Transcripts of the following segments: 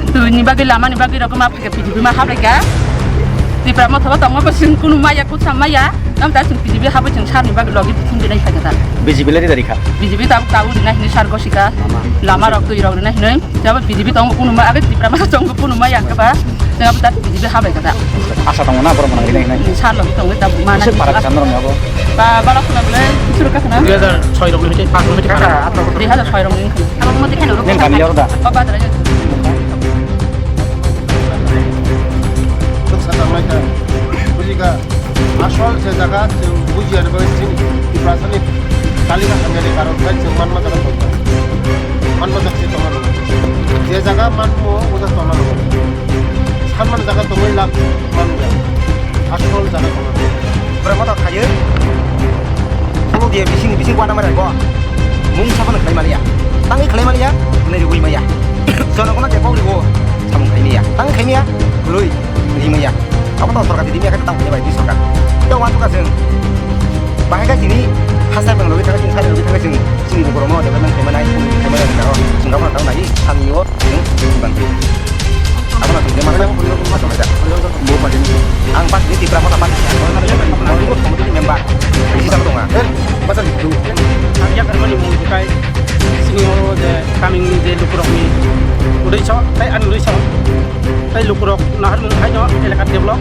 Tuh ni bagi lama ni bagi rokok apa ke PJB mah apa ya? Di pernah mau tahu apa sih kuno maya kut sama ya? Nam tahu PJB apa yang sar ni bagi lagi pun di naik kata. BJP lagi dari kah? BJB tahu di naik ni sar gosika. Lama rokok tu rokok naik ni. Jawab BJB tahu kuno maya agak di pernah tahu kuno maya apa? Jangan tahu BJB apa kata. Asa tahu mana orang menang ini? Sar lagi tahu tahu mana. Para kesana orang apa? Balak tu boleh suruh kasih na. 2006 rong ni pas rong ni kakak atau 2006 rong ni. Apa mau dikhen orang? Yang kami lihat dah. Apa ada aja. mereka bujiga asal sejaga buji ada begitu di perasaan ini kali nak menjadi karun baik cuman macam itu man macam itu man dia jaga man mau udah toman kan man jaga tomai lap man ya asal jaga toman berapa tak kaya kalau dia bising bising kuat nama mereka mung siapa nak kelima dia tangi kelima dia nih gue maya soalnya kau nak cekau di gua sama kelima ya tangi kelima ya gurui kelima ya apa tahu sorga di dunia kan tahu dia baik di sorga itu waktu kasih bahaya sini hasil mengelola cara sing sari lebih sing sing gubernur dia memang kemana tahu sing kamu tahu lagi sanyo yang bantu apa nak dia mana macam macam bu pada ini angpas ini berapa tapan kemudian member isi sama tunga macam itu ya karena ni mau bukai sini orang je kami ni je lukurok ni udah cak tapi anu udah cak tapi lukurok nah harus menghayal elekat develop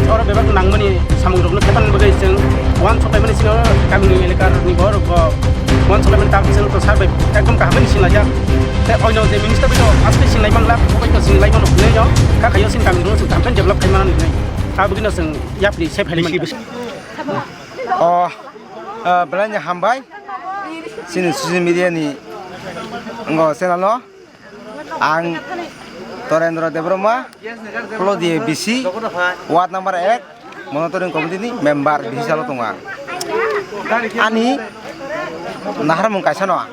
orang bebas nang mani samudra ni kapan bagai jeng wan sampai mani sini orang kami ni elekat ni baru ko wan sampai mani tak sini tu sampai kagum kami sini aja tapi orang je minister itu asli sini lagi mana pokok itu sini lagi mana punya jo kak kayu sini kami dulu sini sampai develop kami mana ni kau begini seng yap di safe haliman oh belanja hambai sini social media ni enggak senalo ang Torendra Debroma kalau dia BC Ward number 1 monitoring committee ni member BC salo tunga ani nahar mungkai sano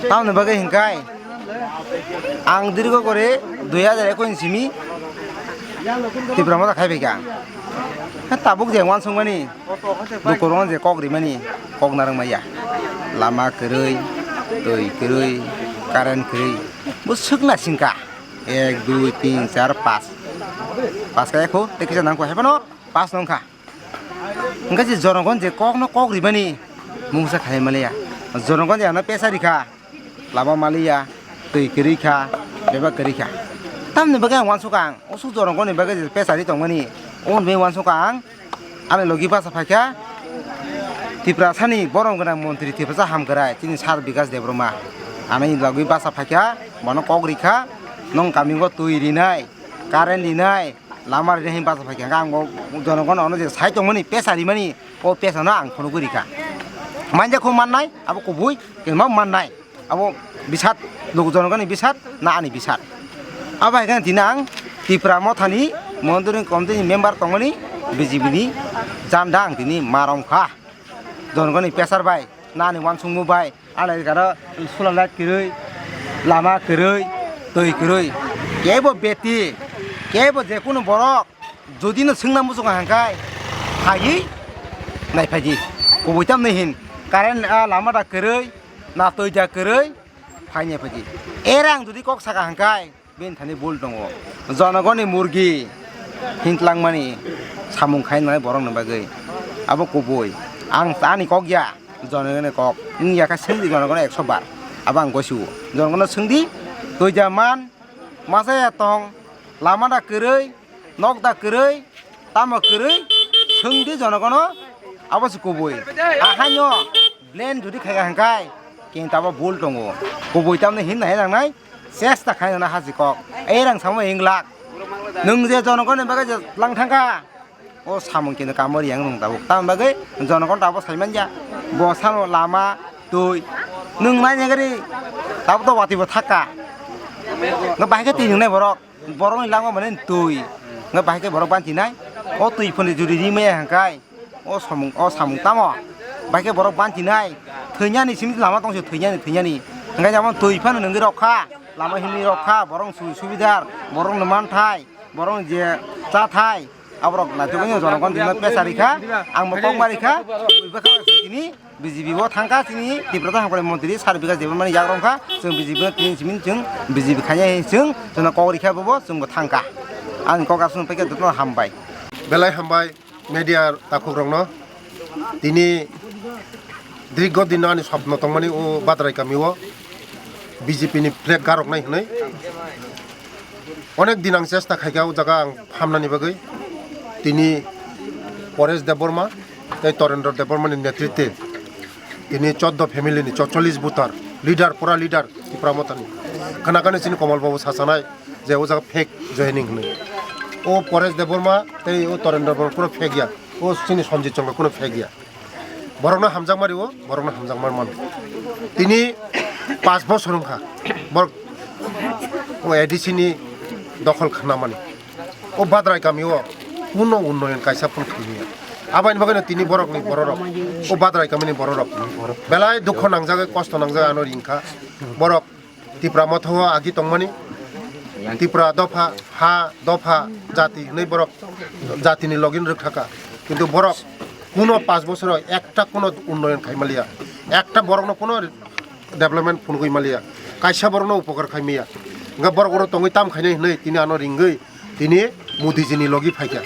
tahun bagai hingkai ang dirgo kore 2019 simi Debroma tak khai bega tabuk je wan sungmani dukurong je kok rimani kok narang maya lama kerui tui kerui karen kerui busuk na singka 1 2 3 4 pas kaya ko tekisa nang ko hebano pas nong ka engka je jorongon je kok no kok rimani mungsa khai malaya jorongon je na pesa rikha lama malia tui kerui kha beba kerui kha tamne bagai wan sukang osu jorongon ni bagai pesa ri tongmani on be wan sukang ane logi bahasa pakai Tiprasani borong kena menteri Tiprasa hamkerai ini sar bigas Debroma ane logi bahasa pakai mana kok rika nong kami go tui rinai karen rinai lamar rinai bahasa pakai kang go jono kono ono je sai tongmani pesa rimani o pesa na ang kono rika manja ko mannai abo ko bui ke ma mannai abo bisat logo jono kono bisat na ani bisat aba kan dinang Tipramo thani monitoring committee member tongmani BJP ni jandang tini marong kah donggoni pesar bay nani wansung mu bay ala kara sulalat kirui lama kirui toi kirui kebo beti kebo je kuno borok jodi no singna musung hangkai hayi nai phaji ko buitam nei hin karen lama da kirui na toi ja kirui phaine phaji erang jodi kok saka hangkai bin thani bol dongo jonagoni murgi hintlang mani samung kain mana borong nembagai abo kuboi ang tani kok ya jonagone kok ini ya kasih di jonagone 100 bar abang gosu jonagone sendi tu zaman masa ya tong lama dah kerei nok dah kerei tama kerei sendi jonagone abo kuboi ahanyo blend judi kaya hangkai keng taba bol tongo kuboi tamne hin nai lang nai ses tak kaya na hasi kok erang sama inglak nung je jonagone bagai lang thangka o samung kini kamar yang nung tahu tam bagai jonokon tahu saiman ya bosan lama tuh nung nanya kiri tahu tuh wati berthaka ngebaik ke tinjau nih borong hilang mana tuh ngebaik ke borong panci nih o tuh pun dijuri di mana hangkai o samung tamo baik ke borong panci nih ternyata nih sini lama tong ternyata nih enggak zaman tuh pun nunggu rokha lama ini rokha borong subidar borong neman thai borong je cat thai abrok na tu ni jono kon dina pesarika ang mo pokmarika baka sini BJP bo thangka sini tiprata hangkore mantri sarbika jebo mani yagrongka jeng BJP tin simin jeng BJP khanya jeng jona korika bo jeng bo thangka ang kokar sun peke dutno hambai belai hambai media takukrongno tini দীর্ঘ দিন আনি স্বপ্ন তংমানি ও বাদরাই কামিও BJP নি flag গারক নাই হनै অনেক দিন আং চেষ্টা খাইগাও জায়গা আং হামনানি বাগৈ তিনি পরেশ দেববর্মা তাই তরেন্দ্র দেববর্মানি নেতৃত্বে তিনি 14 ফ্যামিলিনি 44 বুথার লিডার পুরা লিডার ত্রিপুরামতানি খানাকানে চিনি কমলবাবু শাসনাই যে ও জায়গা ফেক জয়েনিং হनै ও পরেশ দেববর্মা তাই ও তরেন্দ্র দেববর্মা কোনো ফেক গিয়া ও চিনি সঞ্জিত চন্দ্র কোনো ফেক গিয়া বরংনা হামজাংমারিও বরংনা হামজাংমার মান তিনি 5 বছর হংখা বর ও এডিসিনি দখল খানামানি ও বাদরাই কামিও কোনো উন্নয়ন কাইসা ফোন খাইমিয়া আবাইন বাগানে তিনি বরকনি বড়রক ও বাদরাই কামিনি বড়রক বেলায় দুঃখ নাংজাগে কষ্ট নাংজাগে আনো রিংখা বরক ত্রিপুরা মথ আগি তংমানি ত্রিপুরা দফা হা দফা জাতি नै বরক জাতিনি লগিন রক থাকা কিন্তু বরক কোনো 5 বছর একটা কোনো উন্নয়ন খাইমালিয়া একটা বরং কোনো ডেভেলপমেন্ট ফোন কইমালিয়া কাইসা বরং উপকার খাইমিয়া গা বরং তঙ্গই তাম খাইনাই হनै তিনি আনো রিংগৈ তিনি মোদিজিনি লগি ফাইকা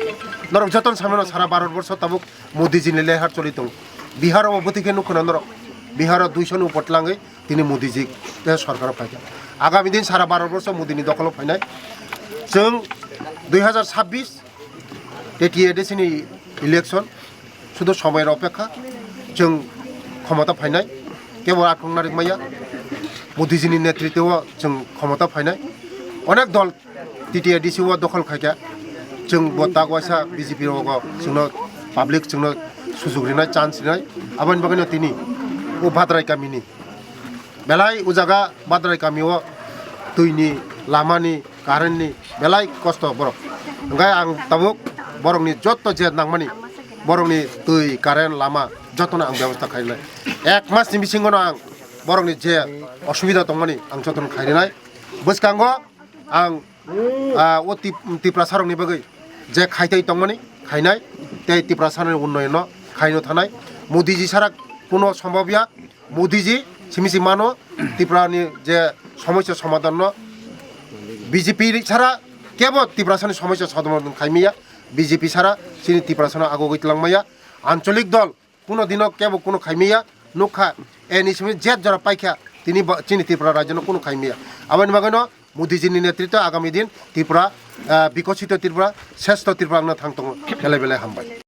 নরক যতন সামনে সারা ভারতবর্ষ তাবুক মোদিজিনি লেহার চলিত বিহার অবধিকে নুখনা নরক বিহার 200 উপটলাঙ্গৈ তিনি মোদিজি সরকার ফাইকা আগামী দিন সারা ভারতবর্ষ মোদিনি দখল ফাইনাই जों 2026 তেটি এডিসিনি ইলেকশন শুধু সময়ের অপেক্ষা जों ক্ষমতা ফাইনাই কেবল আটংনারিক মাইয়া মোদিজিনি নেতৃত্বেও जों ক্ষমতা ফাইনাই অনেক দল টিটিএডিসিও দখল খাইকা जों বতাগওয়াসা বিজেপি রগ जोंनो পাবলিক जोंनो সুযোগ রিনাই চান্স রিনাই আবান বাগানে তিনি ও বাদরাই কামিনি বেলাই ও জায়গা বাদরাই কামিও তুইনি লামানি কারেন্টনি বেলাই কষ্ট বরক ওঙ্গাই আং তাবুক বরংনি যত যে নাংমানি বরংনি তুই কারেন্ট লামা যতনা আং ব্যবস্থা খাইনাই 1 মাসनि बिसिङावनो आं बरंनि जे असुबिदा दंमानि आं जतन खायनाय बसकांगो आं ओ टिप्रा सारंनि बागै जे खायथाय दंमानि खायनाय ते टिप्रा सारनि उन्नयन खायनो थानाय मोदीजी सारा कोनो सम्भवया मोदीजी सिमिसि मानो टिप्रानि जे समस्या समाधान বিজেপি ছাড়া কেবল ত্রিপুরা সারनि সমস্যা সমাধান খাইমিয়া বিজেপি ছাড়া চিনি ত্রিপুরা সারা আগো গইতলাংমায়া আঞ্চলিক দল কোনো দিন কেবল কোনো খাইমিয়া নুখা এনি সময় জেট যারা পাইখা তিনি চিনি ত্রিপুরা রাজ্য কোনো খাইমিয়া আবার বাগানো মোদিজিনি নেতৃত্বে আগামী দিন ত্রিপুরা বিকশিত ত্রিপুরা শ্রেষ্ঠ ত্রিপুরা থাকতো বেলায় বেলায় হামবাই